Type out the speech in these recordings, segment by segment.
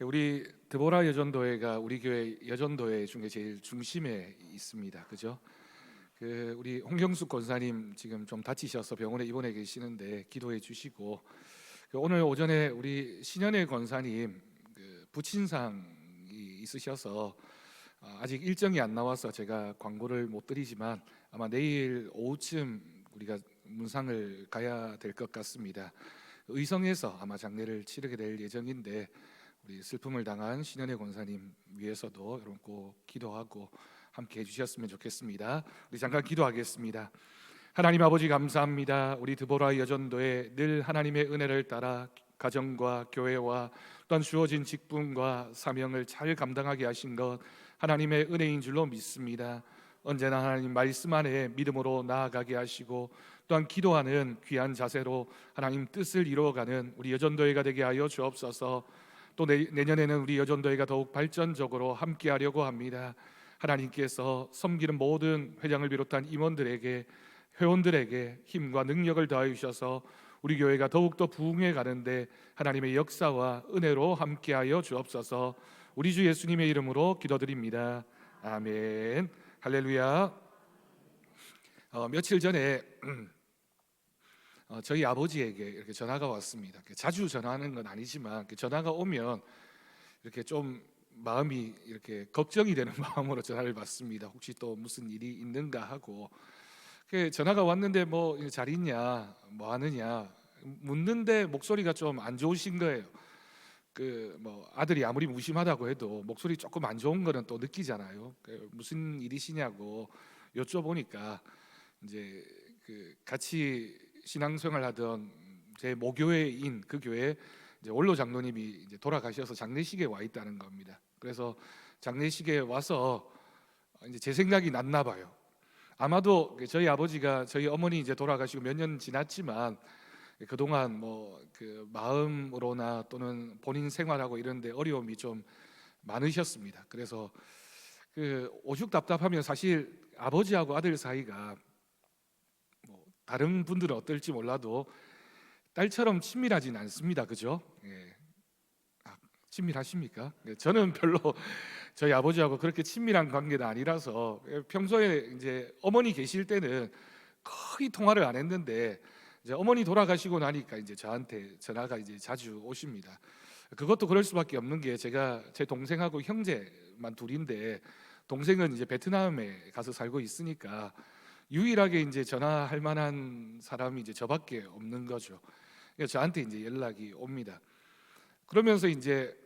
우리 드보라 여전도회가 우리 교회 여전도회 중에 제일 중심에 있습니다. 그죠? 우리 홍경숙 권사님 지금 좀 다치셔서 병원에 입원해 계시는데 기도해 주시고, 오늘 오전에 우리 신현애 권사님 부친상이 있으셔서 아직 일정이 안 나와서 제가 광고를 못 드리지만 아마 내일 오후쯤 우리가 문상을 가야 될 것 같습니다. 의성에서 아마 장례를 치르게 될 예정인데, 우리 슬픔을 당한 신현애 권사님 위해서도 여러분 꼭 기도하고 함께 해주셨으면 좋겠습니다. 우리 잠깐 기도하겠습니다. 하나님 아버지 감사합니다. 우리 드보라 여전도에 늘 하나님의 은혜를 따라 가정과 교회와 또한 주어진 직분과 사명을 잘 감당하게 하신 것 하나님의 은혜인 줄로 믿습니다. 언제나 하나님 말씀 안에 믿음으로 나아가게 하시고 또한 기도하는 귀한 자세로 하나님 뜻을 이루어가는 우리 여전도회가 되게 하여 주옵소서. 또 내년에는 우리 여전도회가 더욱 발전적으로 함께하려고 합니다. 하나님께서 섬기는 모든 회장을 비롯한 임원들에게, 회원들에게 힘과 능력을 더하여 주셔서 우리 교회가 더욱더 부흥해 가는데 하나님의 역사와 은혜로 함께하여 주옵소서. 우리 주 예수님의 이름으로 기도드립니다. 아멘. 할렐루야. 며칠 전에 저희 아버지에게 이렇게 전화가 왔습니다. 자주 전화하는 건 아니지만 전화가 오면 이렇게 좀 마음이 이렇게 걱정이 되는 마음으로 전화를 받습니다. 혹시 또 무슨 일이 있는가 하고. 전화가 왔는데 뭐 잘 있냐, 뭐 하느냐 묻는데 목소리가 좀 안 좋으신 거예요. 뭐 아들이 아무리 무심하다고 해도 목소리 조금 안 좋은 거는 또 느끼잖아요. 무슨 일이시냐고 여쭤보니까 이제 같이 신앙생활하던 제 모교회인 그 교회 이제 원로 장로님이 이제 돌아가셔서 장례식에 와 있다는 겁니다. 그래서 장례식에 와서 이제 제 생각이 났나 봐요. 아마도 저희 아버지가 저희 어머니 이제 돌아가시고 몇 년 지났지만 그동안 뭐 마음으로나 또는 본인 생활하고 이런데 어려움이 좀 많으셨습니다. 그래서 오죽 답답하면 사실 아버지하고 아들 사이가 뭐 다른 분들은 어떨지 몰라도 딸처럼 친밀하진 않습니다. 그죠? 예. 친밀하십니까? 저는 별로 저희 아버지하고 그렇게 친밀한 관계는 아니라서 평소에 이제 어머니 계실 때는 거의 통화를 안 했는데 이제 어머니 돌아가시고 나니까 이제 저한테 전화가 이제 자주 오십니다. 그것도 그럴 수밖에 없는 게 제가 제 동생하고 형제만 둘인데 동생은 이제 베트남에 가서 살고 있으니까 유일하게 이제 전화할 만한 사람이 이제 저밖에 없는 거죠. 그래서 저한테 이제 연락이 옵니다. 그러면서 이제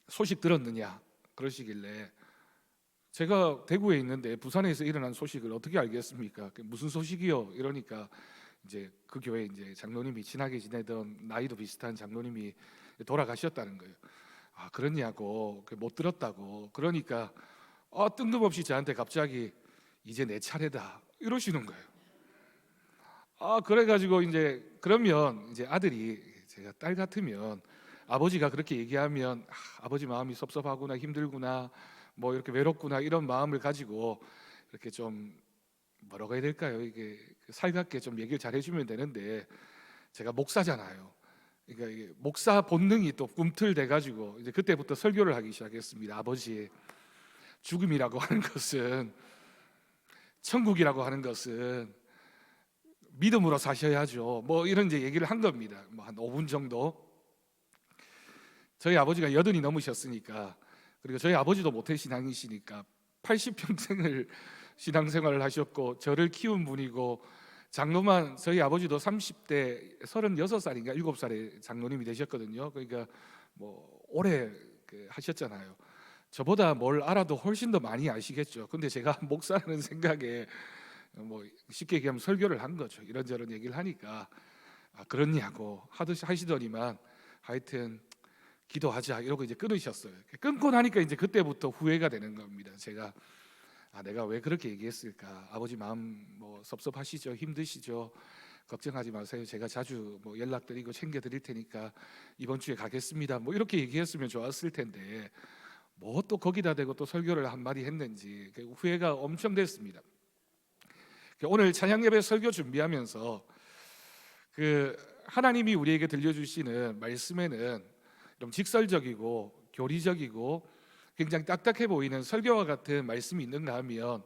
소식 들었느냐 그러시길래 제가 대구에 있는데 부산에서 일어난 소식을 어떻게 알겠습니까? 무슨 소식이요? 이러니까 이제 그 교회 이제 장로님이 친하게 지내던 나이도 비슷한 장로님이 돌아가셨다는 거예요. 아 그러냐고 못 들었다고. 그러니까 뜬금없이 저한테 갑자기 이제 내 차례다 이러시는 거예요. 그래가지고 이제 그러면 이제 아들이 제가 딸 같으면 아버지가 그렇게 얘기하면 아버지 마음이 섭섭하구나 힘들구나 뭐 이렇게 외롭구나 이런 마음을 가지고 이렇게 좀 뭐라고 해야 될까요? 이게 살갑게 좀 얘기를 잘 해주면 되는데 제가 목사잖아요. 그러니까 이게 목사 본능이 또 꿈틀대 가지고 이제 그때부터 설교를 하기 시작했습니다. 아버지 죽음이라고 하는 것은 천국이라고 하는 것은 믿음으로 사셔야죠. 뭐 이런 이제 얘기를 한 겁니다. 뭐 한 5분 정도. 저희 아버지가 80이 넘으셨으니까 그리고 저희 아버지도 모태신앙이시니까 80평생을 신앙생활을 하셨고 저를 키운 분이고 장로만 저희 아버지도 30대 36살인가 7살에 장로님이 되셨거든요. 그러니까 뭐 오래 하셨잖아요. 저보다 뭘 알아도 훨씬 더 많이 아시겠죠. 근데 제가 목사라는 생각에 뭐 쉽게 얘기하면 설교를 한 거죠. 이런저런 얘기를 하니까 그렇냐고 하시더니만 하여튼 기도하자 이러고 이제 끊으셨어요. 끊고 나니까 이제 그때부터 후회가 되는 겁니다. 제가 내가 왜 그렇게 얘기했을까? 아버지 마음 뭐 섭섭하시죠? 힘드시죠? 걱정하지 마세요. 제가 자주 뭐 연락드리고 챙겨드릴 테니까 이번 주에 가겠습니다. 뭐 이렇게 얘기했으면 좋았을 텐데 뭐 또 거기다 대고 또 설교를 한마디 했는지 후회가 엄청 됐습니다. 오늘 찬양 예배 설교 준비하면서 하나님이 우리에게 들려주시는 말씀에는 좀 직설적이고 교리적이고 굉장히 딱딱해 보이는 설교와 같은 말씀이 있는가 하면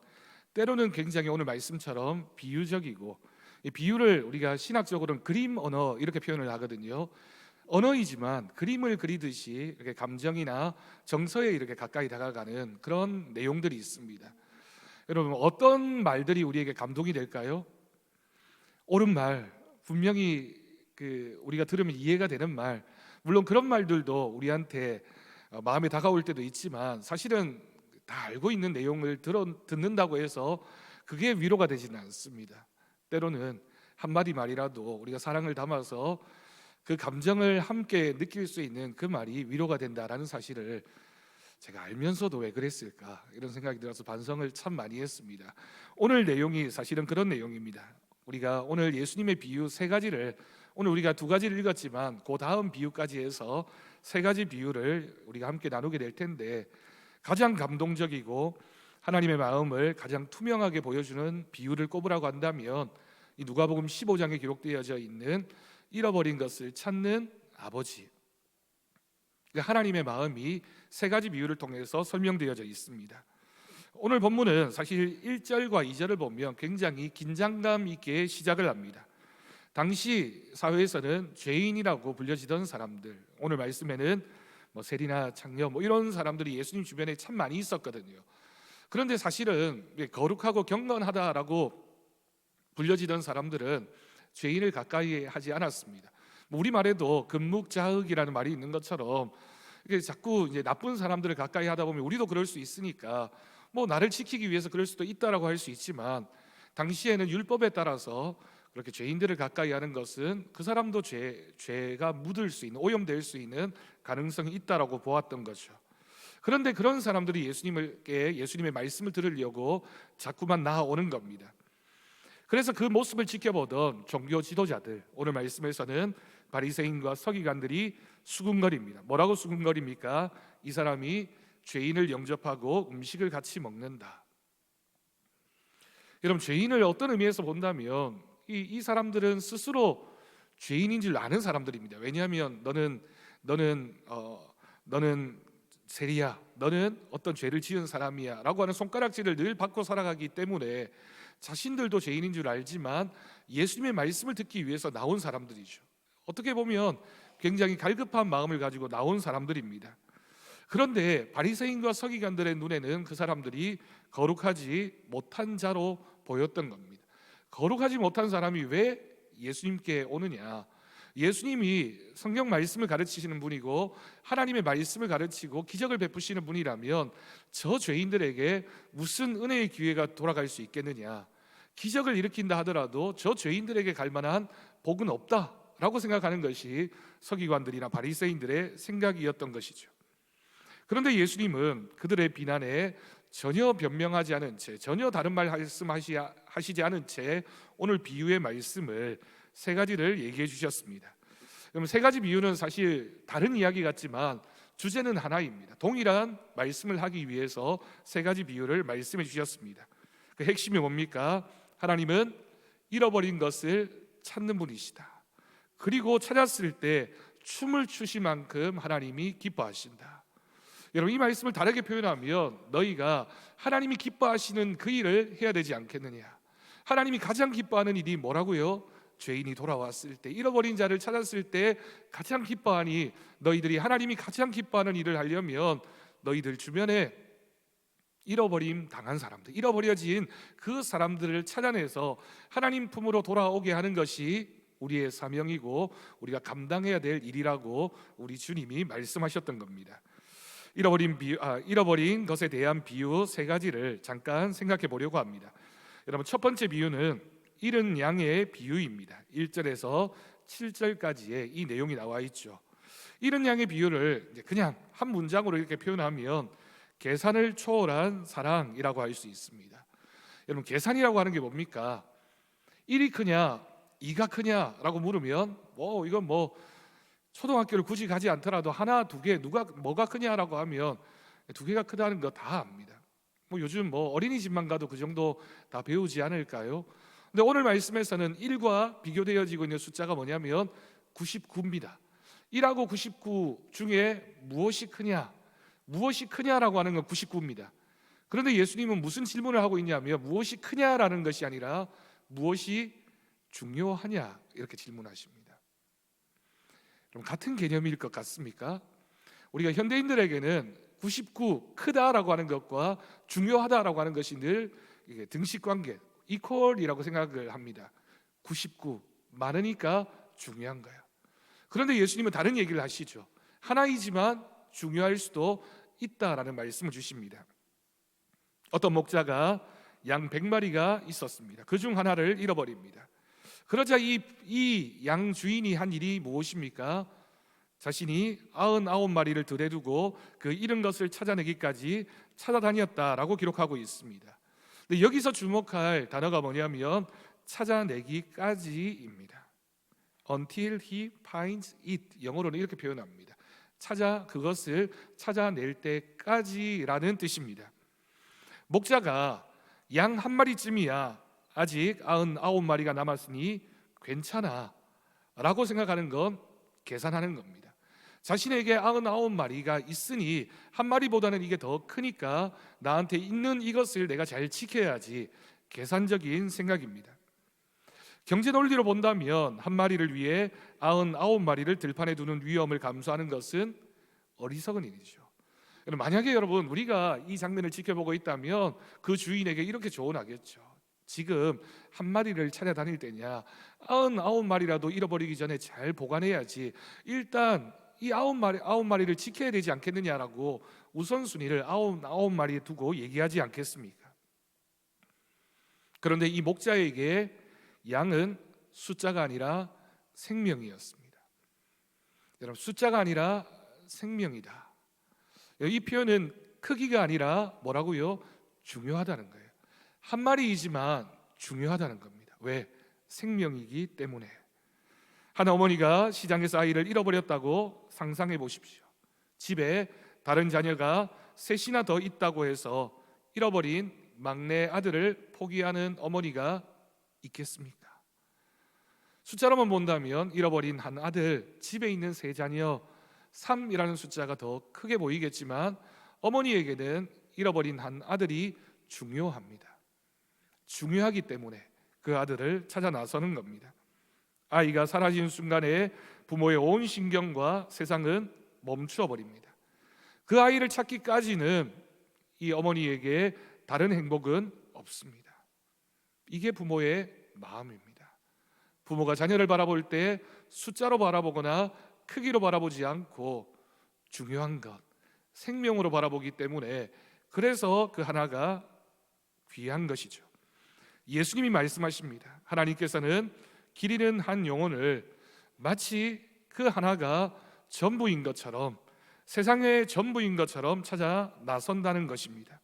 때로는 굉장히 오늘 말씀처럼 비유적이고, 이 비유를 우리가 신학적으로는 그림 언어 이렇게 표현을 하거든요. 언어이지만 그림을 그리듯이 이렇게 감정이나 정서에 이렇게 가까이 다가가는 그런 내용들이 있습니다. 여러분, 어떤 말들이 우리에게 감동이 될까요? 옳은 말, 분명히 우리가 들으면 이해가 되는 말, 물론 그런 말들도 우리한테 마음에 다가올 때도 있지만 사실은 다 알고 있는 내용을 듣는다고 해서 그게 위로가 되지는 않습니다. 때로는 한마디 말이라도 우리가 사랑을 담아서 그 감정을 함께 느낄 수 있는 그 말이 위로가 된다라는 사실을 제가 알면서도 왜 그랬을까 이런 생각이 들어서 반성을 참 많이 했습니다. 오늘 내용이 사실은 그런 내용입니다. 우리가 오늘 예수님의 비유 세 가지를, 오늘 우리가 두 가지를 읽었지만 그 다음 비유까지 해서 세 가지 비유를 우리가 함께 나누게 될 텐데, 가장 감동적이고 하나님의 마음을 가장 투명하게 보여주는 비유를 꼽으라고 한다면 이 누가복음 15장에 기록되어져 있는 잃어버린 것을 찾는 아버지, 하나님의 마음이 세 가지 비유를 통해서 설명되어져 있습니다. 오늘 본문은 사실 1절과 2절을 보면 굉장히 긴장감 있게 시작을 합니다. 당시 사회에서는 죄인이라고 불려지던 사람들, 오늘 말씀에는 세리나 창녀 이런 사람들이 예수님 주변에 참 많이 있었거든요. 그런데 사실은 거룩하고 경건하다라고 불려지던 사람들은 죄인을 가까이 하지 않았습니다. 우리말에도 금묵자흑이라는 말이 있는 것처럼 이게 자꾸 이제 나쁜 사람들을 가까이 하다 보면 우리도 그럴 수 있으니까 나를 지키기 위해서 그럴 수도 있다라고 할 수 있지만, 당시에는 율법에 따라서 그렇게 죄인들을 가까이 하는 것은 그 사람도 죄가 묻을 수 있는, 오염될 수 있는 가능성이 있다라고 보았던 거죠. 그런데 그런 사람들이 예수님의 말씀을 들으려고 자꾸만 나아오는 겁니다. 그래서 그 모습을 지켜보던 종교 지도자들, 오늘 말씀에서는 바리새인과 서기관들이 수군거립니다. 뭐라고 수군거립니까? 이 사람이 죄인을 영접하고 음식을 같이 먹는다. 여러분, 죄인을 어떤 의미에서 본다면 이 사람들은 스스로 죄인인 줄 아는 사람들입니다. 왜냐하면 너는 세리야, 너는 어떤 죄를 지은 사람이야 라고 하는 손가락질을 늘 받고 살아가기 때문에 자신들도 죄인인 줄 알지만 예수님의 말씀을 듣기 위해서 나온 사람들이죠. 어떻게 보면 굉장히 갈급한 마음을 가지고 나온 사람들입니다. 그런데 바리새인과 서기관들의 눈에는 그 사람들이 거룩하지 못한 자로 보였던 겁니다. 거룩하지 못한 사람이 왜 예수님께 오느냐? 예수님이 성경 말씀을 가르치시는 분이고 하나님의 말씀을 가르치고 기적을 베푸시는 분이라면 저 죄인들에게 무슨 은혜의 기회가 돌아갈 수 있겠느냐? 기적을 일으킨다 하더라도 저 죄인들에게 갈 만한 복은 없다라고 생각하는 것이 서기관들이나 바리새인들의 생각이었던 것이죠. 그런데 예수님은 그들의 비난에 전혀 변명하지 않은 채, 전혀 다른 말씀하시지 않은 채 오늘 비유의 말씀을 세 가지를 얘기해 주셨습니다. 그럼 세 가지 비유는 사실 다른 이야기 같지만 주제는 하나입니다. 동일한 말씀을 하기 위해서 세 가지 비유를 말씀해 주셨습니다. 그 핵심이 뭡니까? 하나님은 잃어버린 것을 찾는 분이시다. 그리고 찾았을 때 춤을 추실 만큼 하나님이 기뻐하신다. 여러분, 이 말씀을 다르게 표현하면 너희가 하나님이 기뻐하시는 그 일을 해야 되지 않겠느냐? 하나님이 가장 기뻐하는 일이 뭐라고요? 죄인이 돌아왔을 때, 잃어버린 자를 찾았을 때 가장 기뻐하니, 너희들이 하나님이 가장 기뻐하는 일을 하려면 너희들 주변에 잃어버림 당한 사람들, 잃어버려진 그 사람들을 찾아내서 하나님 품으로 돌아오게 하는 것이 우리의 사명이고 우리가 감당해야 될 일이라고 우리 주님이 말씀하셨던 겁니다. 잃어버린 것에 대한 비유 세 가지를 잠깐 생각해 보려고 합니다. 여러분, 첫 번째 비유는 잃은 양의 비유입니다. 1절에서 7절까지의 이 내용이 나와 있죠. 잃은 양의 비유를 그냥 한 문장으로 이렇게 표현하면 계산을 초월한 사랑이라고 할 수 있습니다. 여러분, 계산이라고 하는 게 뭡니까? 1이 크냐 2가 크냐라고 물으면 이건 초등학교를 굳이 가지 않더라도 하나 두 개 뭐가 크냐라고 하면 두 개가 크다는 거 다 압니다. 요즘 어린이집만 가도 그 정도 다 배우지 않을까요? 근데 오늘 말씀에서는 1과 비교되어지고 있는 숫자가 뭐냐면 99입니다. 1하고 99 중에 무엇이 크냐? 무엇이 크냐라고 하는 건 99입니다. 그런데 예수님은 무슨 질문을 하고 있냐면 무엇이 크냐라는 것이 아니라 무엇이 중요하냐 이렇게 질문하십니다. 그럼 같은 개념일 것 같습니까? 우리가 현대인들에게는 99 크다라고 하는 것과 중요하다라고 하는 것이 늘 이게 등식관계 이퀄이라고 생각을 합니다. 99 많으니까 중요한 거예요. 그런데 예수님은 다른 얘기를 하시죠. 하나이지만 중요할 수도 있다라는 말씀을 주십니다. 어떤 목자가 양 100마리가 있었습니다. 그중 하나를 잃어버립니다. 그러자 이 양 주인이 한 일이 무엇입니까? 자신이 99마리를 들에 두고 그 잃은 것을 찾아내기까지 찾아다녔다라고 기록하고 있습니다. 근데 여기서 주목할 단어가 뭐냐면 찾아내기까지입니다. Until he finds it. 영어로는 이렇게 표현합니다. 그것을 찾아낼 때까지라는 뜻입니다. 목자가 양 한 마리쯤이야 아직 99마리가 남았으니 괜찮아 라고 생각하는 건 계산하는 겁니다. 자신에게 99마리가 있으니 한 마리보다는 이게 더 크니까 나한테 있는 이것을 내가 잘 지켜야지, 계산적인 생각입니다. 경제 논리로 본다면 한 마리를 위해 99마리를 들판에 두는 위험을 감수하는 것은 어리석은 일이죠. 만약에 여러분 우리가 이 장면을 지켜보고 있다면 그 주인에게 이렇게 조언하겠죠. 지금 한 마리를 찾아다닐 때냐, 99마리라도 잃어버리기 전에 잘 보관해야지, 일단 이 9마리를 지켜야 되지 않겠느냐라고 우선순위를 9마리에 두고 얘기하지 않겠습니까? 그런데 이 목자에게 양은 숫자가 아니라 생명이었습니다. 여러분, 숫자가 아니라 생명이다. 이 표현은 크기가 아니라 뭐라고요? 중요하다는 거예요. 한 마리이지만 중요하다는 겁니다. 왜? 생명이기 때문에. 한 어머니가 시장에서 아이를 잃어버렸다고 상상해 보십시오. 집에 다른 자녀가 셋이나 더 있다고 해서 잃어버린 막내 아들을 포기하는 어머니가 있겠습니까? 숫자로만 본다면 잃어버린 한 아들, 집에 있는 세 자녀, 3이라는 숫자가 더 크게 보이겠지만 어머니에게는 잃어버린 한 아들이 중요합니다. 중요하기 때문에 그 아들을 찾아 나서는 겁니다. 아이가 사라진 순간에 부모의 온 신경과 세상은 멈추어 버립니다. 그 아이를 찾기까지는 이 어머니에게 다른 행복은 없습니다. 이게 부모의 마음입니다. 부모가 자녀를 바라볼 때 숫자로 바라보거나 크기로 바라보지 않고 중요한 것, 생명으로 바라보기 때문에 그래서 그 하나가 귀한 것이죠. 예수님이 말씀하십니다. 하나님께서는 길 잃은 한 영혼을 마치 그 하나가 전부인 것처럼, 세상의 전부인 것처럼 찾아 나선다는 것입니다.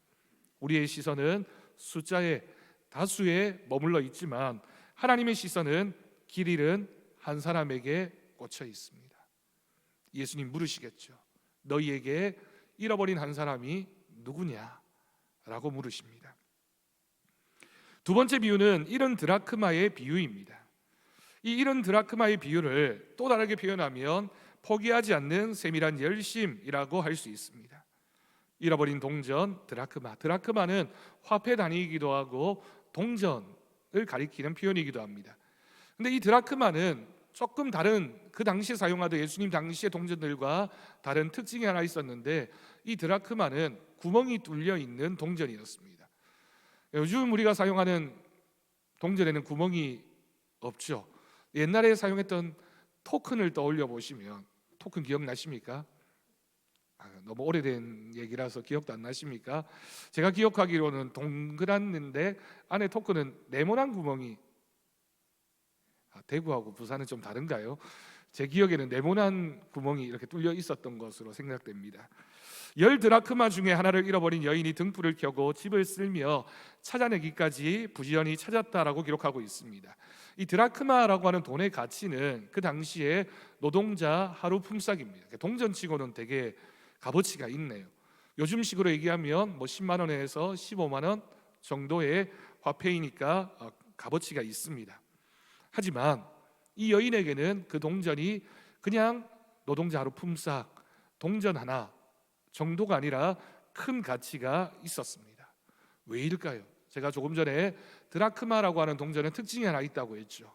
우리의 시선은 숫자의 다수에 머물러 있지만 하나님의 시선은 길 잃은 한 사람에게 꽂혀 있습니다. 예수님 물으시겠죠. 너희에게 잃어버린 한 사람이 누구냐? 라고 물으십니다. 두 번째 비유는 잃은 드라크마의 비유입니다. 이 잃은 드라크마의 비유를 또 다르게 표현하면 포기하지 않는 세밀한 열심이라고 할 수 있습니다. 잃어버린 동전, 드라크마는 화폐 단위이기도 하고 동전을 가리키는 표현이기도 합니다. 근데 이 드라크마는 조금 다른, 그 당시에 사용하던 예수님 당시의 동전들과 다른 특징이 하나 있었는데, 이 드라크마는 구멍이 뚫려 있는 동전이었습니다. 요즘 우리가 사용하는 동전에는 구멍이 없죠. 옛날에 사용했던 토큰을 떠올려 보시면, 토큰 기억나십니까? 너무 오래된 얘기라서 기억도 안 나십니까? 제가 기억하기로는 동그랗는데 안에 토큰은 네모난 구멍이, 대구하고 부산은 좀 다른가요? 제 기억에는 네모난 구멍이 이렇게 뚫려 있었던 것으로 생각됩니다. 10드라크마 중에 하나를 잃어버린 여인이 등불을 켜고 집을 쓸며 찾아내기까지 부지런히 찾았다라고 기록하고 있습니다. 이 드라크마라고 하는 돈의 가치는 그 당시에 노동자 하루 품삯입니다. 동전치고는 되게 값어치가 있네요. 요즘식으로 얘기하면 10만 원에서 15만 원 정도의 화폐이니까 값어치가 있습니다. 하지만 이 여인에게는 그 동전이 그냥 노동자 하루 품삯, 동전 하나 정도가 아니라 큰 가치가 있었습니다. 왜일까요? 제가 조금 전에 드라크마라고 하는 동전의 특징이 하나 있다고 했죠.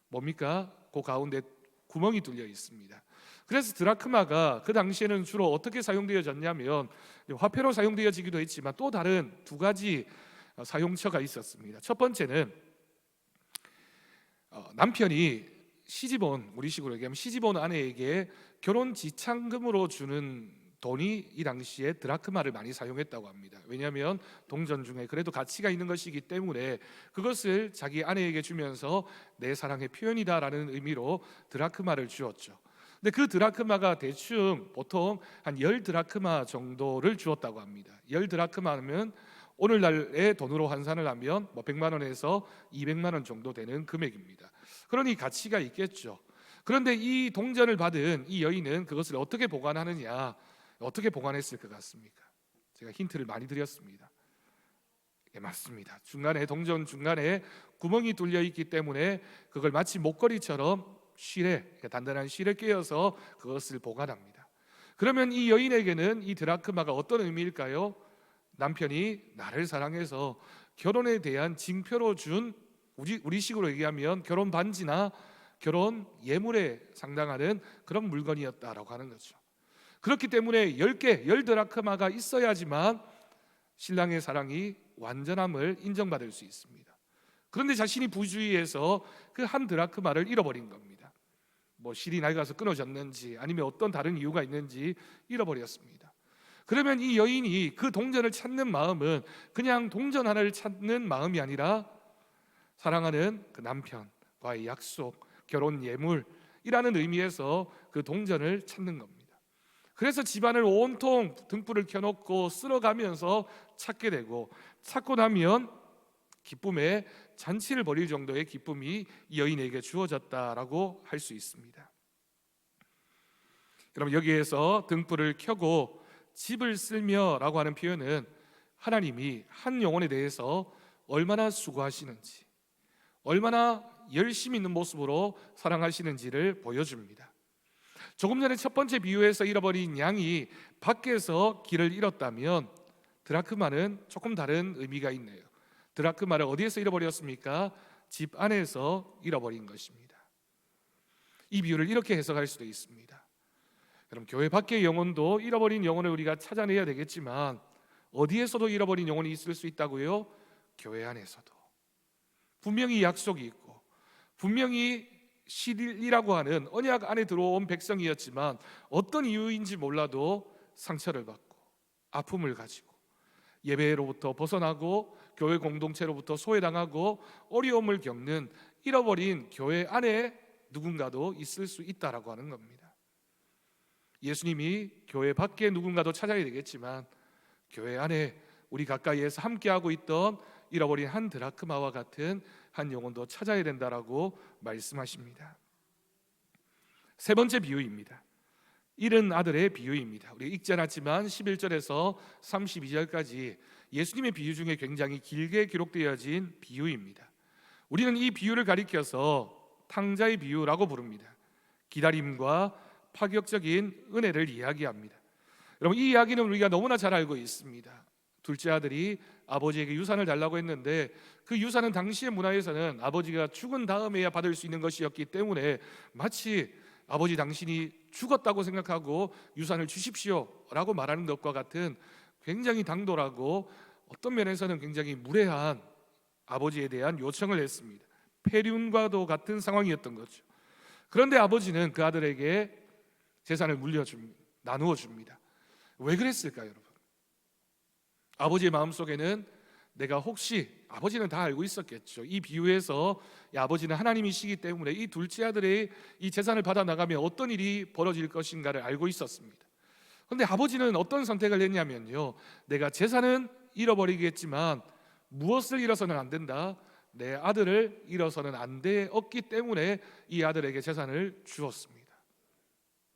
뭡니까? 그 가운데 구멍이 뚫려 있습니다. 그래서 드라크마가 그 당시에는 주로 어떻게 사용되어졌냐면 화폐로 사용되어지기도 했지만 또 다른 두 가지 사용처가 있었습니다. 첫 번째는 남편이 시집온, 우리식으로 얘기하면 시집온 아내에게 결혼 지참금으로 주는 돈이 이 당시에 드라크마를 많이 사용했다고 합니다. 왜냐하면 동전 중에 그래도 가치가 있는 것이기 때문에 그것을 자기 아내에게 주면서 내 사랑의 표현이다라는 의미로 드라크마를 주었죠. 근데 그 드라크마가 대충 보통 한 10드라크마 정도를 주었다고 합니다. 10드라크마면 오늘날의 돈으로 환산을 하면 100만 원에서 200만 원 정도 되는 금액입니다. 그러니 가치가 있겠죠. 그런데 이 동전을 받은 이 여인은 그것을 어떻게 보관하느냐, 어떻게 보관했을 것 같습니까? 제가 힌트를 많이 드렸습니다. 예, 맞습니다. 중간에 동전 중간에 구멍이 뚫려 있기 때문에 그걸 마치 목걸이처럼 실에, 단단한 실에 끼워서 그것을 보관합니다. 그러면 이 여인에게는 이 드라크마가 어떤 의미일까요? 남편이 나를 사랑해서 결혼에 대한 징표로 준, 우리식으로 얘기하면 결혼 반지나 결혼 예물에 상당하는 그런 물건이었다라고 하는 거죠. 그렇기 때문에 10드라크마가 있어야지만 신랑의 사랑이 완전함을 인정받을 수 있습니다. 그런데 자신이 부주의해서 그 한 드라크마를 잃어버린 겁니다. 실이 낡아서 끊어졌는지 아니면 어떤 다른 이유가 있는지 잃어버렸습니다. 그러면 이 여인이 그 동전을 찾는 마음은 그냥 동전 하나를 찾는 마음이 아니라 사랑하는 그 남편과의 약속, 결혼 예물이라는 의미에서 그 동전을 찾는 겁니다. 그래서 집안을 온통 등불을 켜놓고 쓸어가면서 찾게 되고, 찾고 나면 기쁨에 잔치를 벌일 정도의 기쁨이 이 여인에게 주어졌다라고 할 수 있습니다. 그럼 여기에서 등불을 켜고 집을 쓸며라고 하는 표현은 하나님이 한 영혼에 대해서 얼마나 수고하시는지, 얼마나 열심히 있는 모습으로 사랑하시는지를 보여줍니다. 조금 전에 첫 번째 비유에서 잃어버린 양이 밖에서 길을 잃었다면 드라크마는 조금 다른 의미가 있네요. 드라크마를 어디에서 잃어버렸습니까? 집 안에서 잃어버린 것입니다. 이 비유를 이렇게 해석할 수도 있습니다. 그럼 교회 밖의 영혼도 잃어버린 영혼을 우리가 찾아내야 되겠지만 어디에서도 잃어버린 영혼이 있을 수 있다고요? 교회 안에서도. 분명히 약속이 있고 분명히 실이라고 하는 언약 안에 들어온 백성이었지만 어떤 이유인지 몰라도 상처를 받고 아픔을 가지고 예배로부터 벗어나고 교회 공동체로부터 소외당하고 어려움을 겪는 잃어버린 교회 안에 누군가도 있을 수 있다라고 하는 겁니다. 예수님이 교회 밖에 누군가도 찾아야 되겠지만 교회 안에 우리 가까이에서 함께하고 있던 잃어버린 한 드라크마와 같은 한 영혼도 찾아야 된다라고 말씀하십니다. 세 번째 비유입니다. 잃은 아들의 비유입니다. 우리 읽지 않았지만 11절에서 32절까지 예수님의 비유 중에 굉장히 길게 기록되어진 비유입니다. 우리는 이 비유를 가리켜서 탕자의 비유라고 부릅니다. 기다림과 파격적인 은혜를 이야기합니다. 여러분, 이 이야기는 우리가 너무나 잘 알고 있습니다. 둘째 아들이 아버지에게 유산을 달라고 했는데 그 유산은 당시의 문화에서는 아버지가 죽은 다음에야 받을 수 있는 것이었기 때문에 마치 아버지 당신이 죽었다고 생각하고 유산을 주십시오라고 말하는 것과 같은 굉장히 당돌하고 어떤 면에서는 굉장히 무례한 아버지에 대한 요청을 했습니다. 폐륜과도 같은 상황이었던 거죠. 그런데 아버지는 그 아들에게 재산을 나누어 줍니다. 왜 그랬을까요, 여러분? 아버지의 마음속에는 내가 혹시, 아버지는 다 알고 있었겠죠. 이 비유에서 아버지는 하나님이시기 때문에 이 둘째 아들의 이 재산을 받아 나가면 어떤 일이 벌어질 것인가를 알고 있었습니다. 그런데 아버지는 어떤 선택을 했냐면요, 내가 재산은 잃어버리겠지만 무엇을 잃어서는 안 된다? 내 아들을 잃어서는 안 되었기 때문에 이 아들에게 재산을 주었습니다.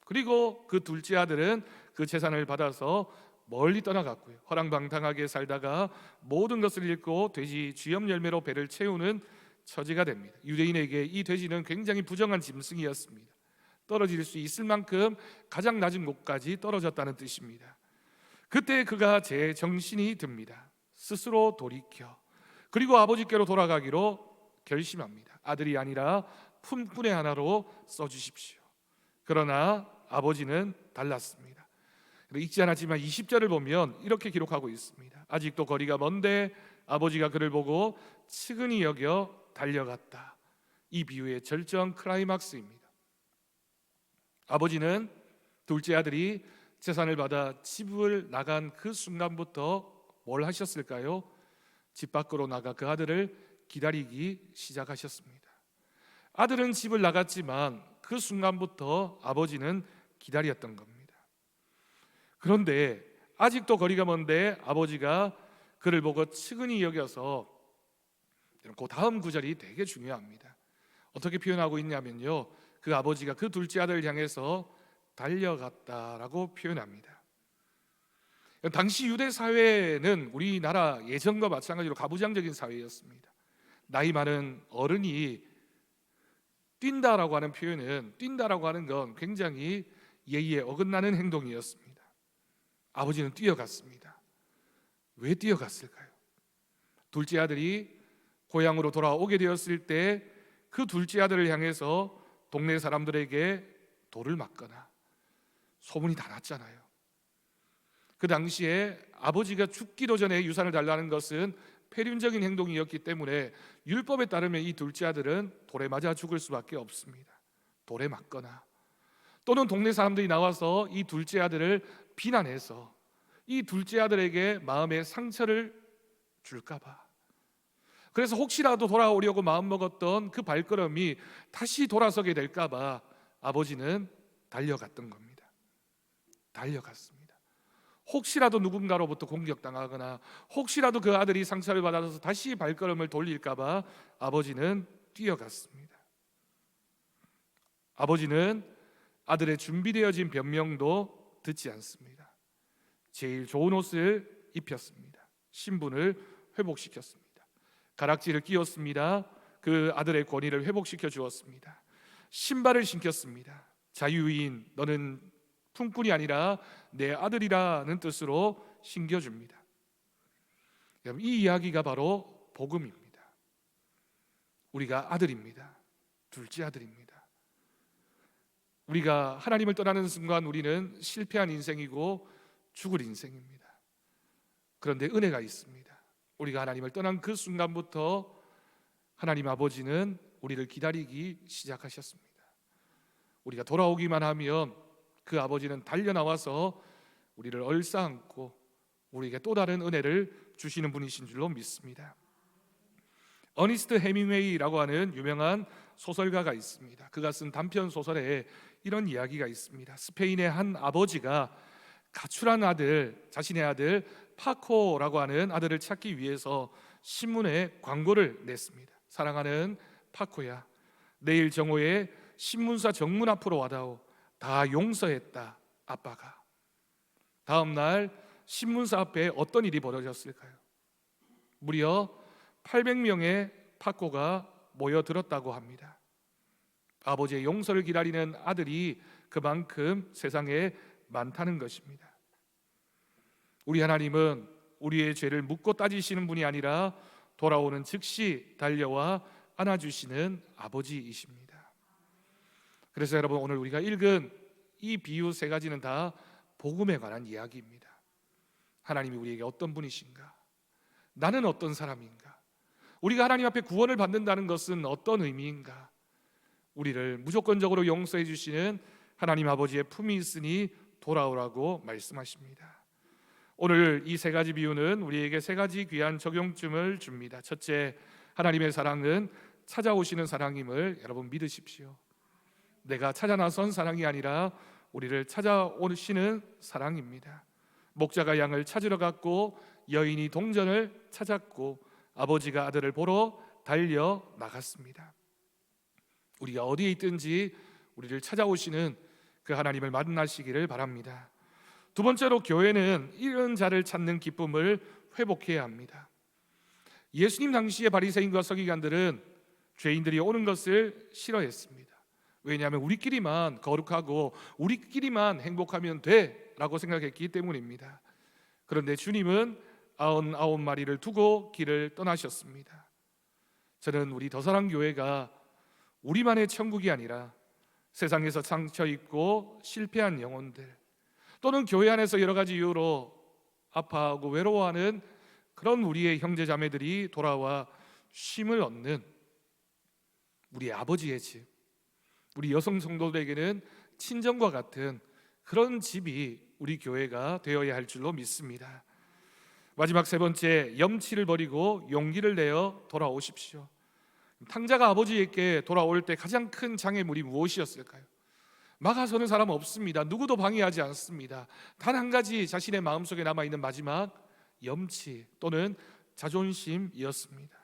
그리고 그 둘째 아들은 그 재산을 받아서 멀리 떠나갔고요, 허랑방탕하게 살다가 모든 것을 잃고 돼지 쥐염 열매로 배를 채우는 처지가 됩니다. 유대인에게 이 돼지는 굉장히 부정한 짐승이었습니다. 떨어질 수 있을 만큼 가장 낮은 곳까지 떨어졌다는 뜻입니다. 그때 그가 제 정신이 듭니다. 스스로 돌이켜 그리고 아버지께로 돌아가기로 결심합니다. 아들이 아니라 품꾼의 하나로 써주십시오. 그러나 아버지는 달랐습니다. 읽지 않았지만 20절을 보면 이렇게 기록하고 있습니다. 아직도 거리가 먼데 아버지가 그를 보고 측은히 여겨 달려갔다. 이 비유의 절정 클라이막스입니다. 아버지는 둘째 아들이 재산을 받아 집을 나간 그 순간부터 뭘 하셨을까요? 집 밖으로 나가 그 아들을 기다리기 시작하셨습니다. 아들은 집을 나갔지만 그 순간부터 아버지는 기다렸던 겁니다. 그런데 아직도 거리가 먼데 아버지가 그를 보고 측은히 여겨서, 그 다음 구절이 되게 중요합니다. 어떻게 표현하고 있냐면요, 그 아버지가 그 둘째 아들을 향해서 달려갔다라고 표현합니다. 당시 유대 사회는 우리나라 예전과 마찬가지로 가부장적인 사회였습니다. 나이 많은 어른이 뛴다라고 하는 표현은, 뛴다라고 하는 건 굉장히 예의에 어긋나는 행동이었습니다. 아버지는 뛰어갔습니다. 왜 뛰어갔을까요? 둘째 아들이 고향으로 돌아오게 되었을 때 그 둘째 아들을 향해서 동네 사람들에게 돌을 맞거나, 소문이 다 났잖아요. 그 당시에 아버지가 죽기도 전에 유산을 달라는 것은 폐륜적인 행동이었기 때문에 율법에 따르면 이 둘째 아들은 돌에 맞아 죽을 수밖에 없습니다. 돌에 맞거나, 또는 동네 사람들이 나와서 이 둘째 아들을 비난해서 이 둘째 아들에게 마음의 상처를 줄까 봐, 그래서 혹시라도 돌아오려고 마음먹었던 그 발걸음이 다시 돌아서게 될까 봐 아버지는 달려갔던 겁니다. 달려갔습니다. 혹시라도 누군가로부터 공격당하거나, 혹시라도 그 아들이 상처를 받아서 다시 발걸음을 돌릴까 봐 아버지는 뛰어갔습니다. 아버지는 아들의 준비되어진 변명도 듣지 않습니다. 제일 좋은 옷을 입혔습니다. 신분을 회복시켰습니다. 가락지를 끼웠습니다. 그 아들의 권위를 회복시켜 주었습니다. 신발을 신겼습니다. 자유인 너는 품꾼이 아니라 내 아들이라는 뜻으로 신겨줍니다. 여러분, 이 이야기가 바로 복음입니다. 우리가 아들입니다. 둘째 아들입니다. 우리가 하나님을 떠나는 순간 우리는 실패한 인생이고 죽을 인생입니다. 그런데 은혜가 있습니다. 우리가 하나님을 떠난 그 순간부터 하나님 아버지는 우리를 기다리기 시작하셨습니다. 우리가 돌아오기만 하면 그 아버지는 달려나와서 우리를 얼싸안고 우리에게 또 다른 은혜를 주시는 분이신 줄로 믿습니다. 어니스트 해밍웨이라고 하는 유명한 소설가가 있습니다. 그가 쓴 단편 소설에 이런 이야기가 있습니다. 스페인의 한 아버지가 가출한 아들, 자신의 아들 파코라고 하는 아들을 찾기 위해서 신문에 광고를 냈습니다. 사랑하는 파코야, 내일 정오에 신문사 정문 앞으로 와다오. 다 용서했다, 아빠가. 다음 날 신문사 앞에 어떤 일이 벌어졌을까요? 무려 800명의 파코가 모여들었다고 합니다. 아버지의 용서를 기다리는 아들이 그만큼 세상에 많다는 것입니다. 우리 하나님은 우리의 죄를 묻고 따지시는 분이 아니라 돌아오는 즉시 달려와 안아주시는 아버지이십니다. 그래서 여러분, 오늘 우리가 읽은 이 비유 세 가지는 다 복음에 관한 이야기입니다. 하나님이 우리에게 어떤 분이신가? 나는 어떤 사람인가? 우리가 하나님 앞에 구원을 받는다는 것은 어떤 의미인가? 우리를 무조건적으로 용서해 주시는 하나님 아버지의 품이 있으니 돌아오라고 말씀하십니다. 오늘 이 세 가지 비유는 우리에게 세 가지 귀한 적용점을 줍니다. 첫째, 하나님의 사랑은 찾아오시는 사랑임을 여러분 믿으십시오. 내가 찾아 나선 사랑이 아니라 우리를 찾아오시는 사랑입니다. 목자가 양을 찾으러 갔고 여인이 동전을 찾았고 아버지가 아들을 보러 달려 나갔습니다. 우리가 어디에 있든지 우리를 찾아오시는 그 하나님을 만나시기를 바랍니다. 두 번째로, 교회는 잃은 자를 찾는 기쁨을 회복해야 합니다. 예수님 당시의 바리새인과 서기관들은 죄인들이 오는 것을 싫어했습니다. 왜냐하면 우리끼리만 거룩하고 우리끼리만 행복하면 돼라고 생각했기 때문입니다. 그런데 주님은 99마리를 두고 길을 떠나셨습니다. 저는 우리 더사랑교회가 우리만의 천국이 아니라 세상에서 상처 입고 실패한 영혼들, 또는 교회 안에서 여러 가지 이유로 아파하고 외로워하는 그런 우리의 형제자매들이 돌아와 쉼을 얻는 우리 아버지의 집, 우리 여성 성도들에게는 친정과 같은 그런 집이 우리 교회가 되어야 할 줄로 믿습니다. 마지막 세 번째, 염치를 버리고 용기를 내어 돌아오십시오. 탕자가 아버지에게 돌아올 때 가장 큰 장애물이 무엇이었을까요? 막아서는 사람 없습니다. 누구도 방해하지 않습니다. 단 한 가지 자신의 마음속에 남아있는 마지막 염치 또는 자존심이었습니다.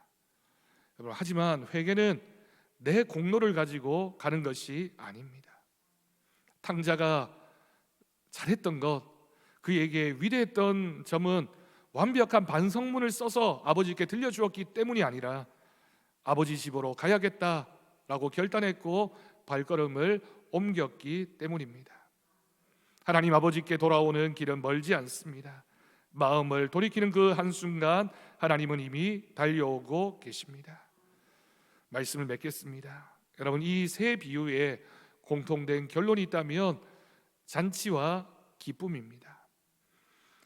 하지만 회개는 내 공로를 가지고 가는 것이 아닙니다. 탕자가 잘했던 것, 그에게 위대했던 점은 완벽한 반성문을 써서 아버지께 들려주었기 때문이 아니라 아버지 집으로 가야겠다라고 결단했고 발걸음을 옮겼기 때문입니다. 하나님 아버지께 돌아오는 길은 멀지 않습니다. 마음을 돌이키는 그 한순간 하나님은 이미 달려오고 계십니다. 말씀을 맺겠습니다. 여러분, 이 세 비유에 공통된 결론이 있다면 잔치와 기쁨입니다.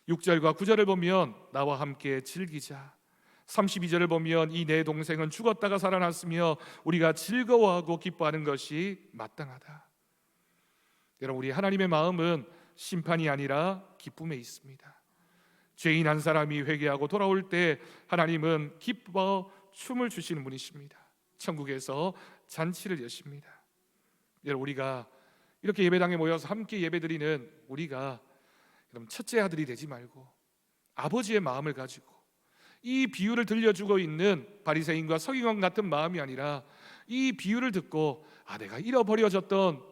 6절과 9절을 보면 나와 함께 즐기자, 32절을 보면 이 내 동생은 죽었다가 살아났으며 우리가 즐거워하고 기뻐하는 것이 마땅하다. 여러분, 우리 하나님의 마음은 심판이 아니라 기쁨에 있습니다. 죄인 한 사람이 회개하고 돌아올 때 하나님은 기뻐 춤을 주시는 분이십니다. 천국에서 잔치를 여십니다. 여러분, 우리가 이렇게 예배당에 모여서 함께 예배드리는 우리가 여러분 첫째 아들이 되지 말고 아버지의 마음을 가지고 이 비유를 들려주고 있는 바리새인과 서기관 같은 마음이 아니라 이 비유를 듣고 내가 잃어버려졌던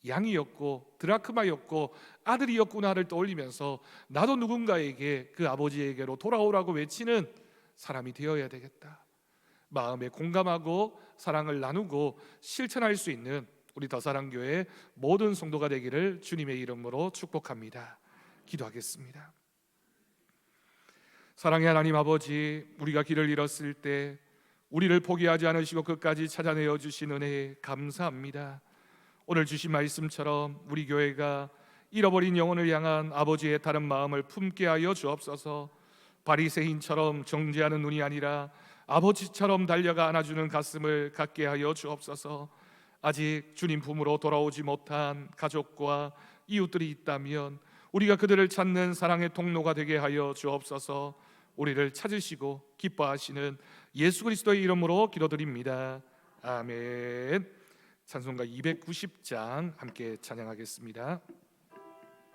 양이었고 드라크마였고 아들이었구나를 떠올리면서 나도 누군가에게 그 아버지에게로 돌아오라고 외치는 사람이 되어야 되겠다. 마음에 공감하고 사랑을 나누고 실천할 수 있는 우리 더사랑교회 모든 성도가 되기를 주님의 이름으로 축복합니다. 기도하겠습니다. 사랑의 하나님 아버지, 우리가 길을 잃었을 때 우리를 포기하지 않으시고 끝까지 찾아내어 주신 은혜에 감사합니다. 오늘 주신 말씀처럼 우리 교회가 잃어버린 영혼을 향한 아버지의 다른 마음을 품게 하여 주옵소서. 바리새인처럼 정죄하는 눈이 아니라 아버지처럼 달려가 안아주는 가슴을 갖게 하여 주옵소서. 아직 주님 품으로 돌아오지 못한 가족과 이웃들이 있다면 우리가 그들을 찾는 사랑의 통로가 되게 하여 주옵소서. 우리를 찾으시고 기뻐하시는 예수 그리스도의 이름으로 기도드립니다. 아멘. 찬송가 290장 함께 찬양하겠습니다.